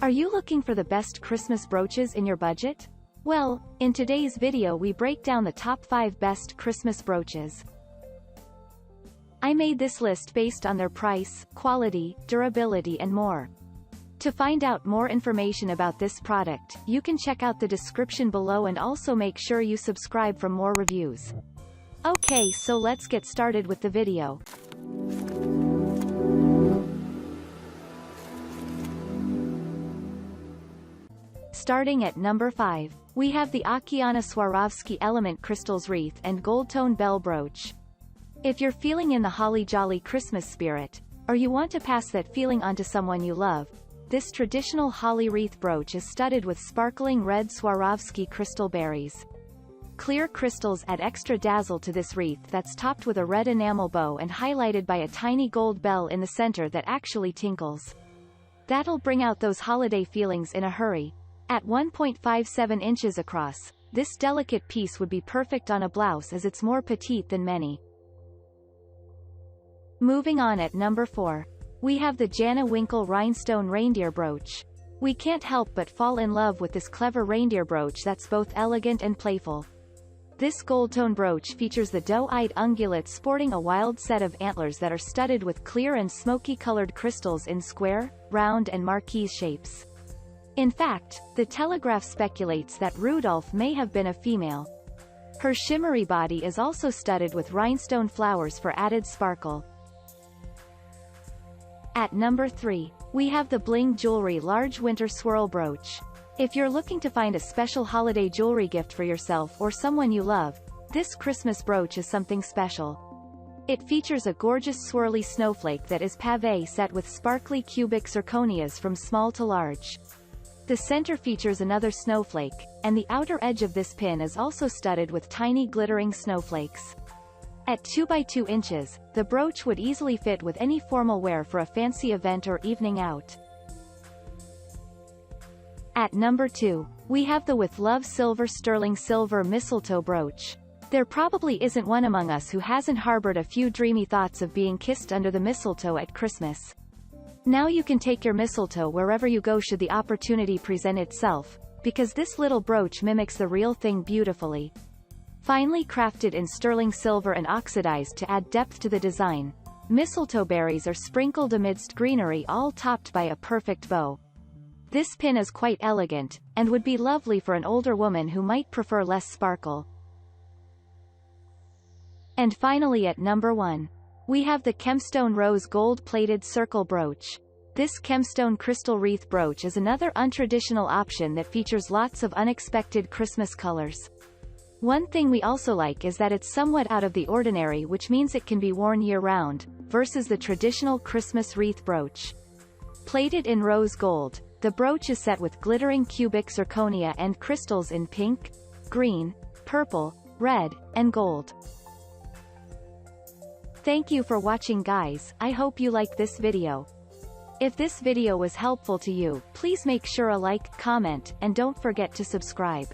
Are you looking for the best Christmas brooches in your budget? Well, in today's video we break down the top 5 best Christmas brooches. I made this list based on their price, quality, durability and more. To find out more information about this product, you can check out the description below and also make sure you subscribe for more reviews. Okay, so let's get started with the video. Starting at number 5, we have the Akianna Swarovski Element Crystals Wreath and Goldtone Bell Brooch. If you're feeling in the holly jolly Christmas spirit, or you want to pass that feeling onto someone you love, this traditional holly wreath brooch is studded with sparkling red Swarovski crystal berries. Clear crystals add extra dazzle to this wreath that's topped with a red enamel bow and highlighted by a tiny gold bell in the center that actually tinkles. That'll bring out those holiday feelings in a hurry. At 1.57 inches across, this delicate piece would be perfect on a blouse as it's more petite than many. Moving on at number 4, we have the Jana Winkle Rhinestone Reindeer Brooch. We can't help but fall in love with this clever reindeer brooch that's both elegant and playful. This Goldtone brooch features the doe-eyed ungulate sporting a wild set of antlers that are studded with clear and smoky-colored crystals in square, round and marquise shapes. In fact, the Telegraph speculates that Rudolph may have been a female. Her shimmery body is also studded with rhinestone flowers for added sparkle. At number 3, we have the Bling Jewelry Large Winter Swirl Brooch. If you're looking to find a special holiday jewelry gift for yourself or someone you love, this Christmas brooch is something special. It features a gorgeous swirly snowflake that is pavé set with sparkly cubic zirconias from small to large. The center features another snowflake, and the outer edge of this pin is also studded with tiny glittering snowflakes. At 2 by 2 inches, the brooch would easily fit with any formal wear for a fancy event or evening out. At number 2, we have the WithLoveSilver Sterling Silver Mistletoe Brooch. There probably isn't one among us who hasn't harbored a few dreamy thoughts of being kissed under the mistletoe at Christmas. Now you can take your mistletoe wherever you go should the opportunity present itself, because this little brooch mimics the real thing beautifully. Finely crafted in sterling silver and oxidized to add depth to the design, mistletoe berries are sprinkled amidst greenery, all topped by a perfect bow. This pin is quite elegant, and would be lovely for an older woman who might prefer less sparkle. And finally at number 1, we have the Kemstone Rose Gold-Plated Circle Brooch. This Kemstone crystal wreath brooch is another untraditional option that features lots of unexpected Christmas colors. One thing we also like is that it's somewhat out of the ordinary, which means it can be worn year-round, versus the traditional Christmas wreath brooch. Plated in rose gold, the brooch is set with glittering cubic zirconia and crystals in pink, green, purple, red, and gold. Thank you for watching guys, I hope you like this video. If this video was helpful to you, please make sure a like, comment, and don't forget to subscribe.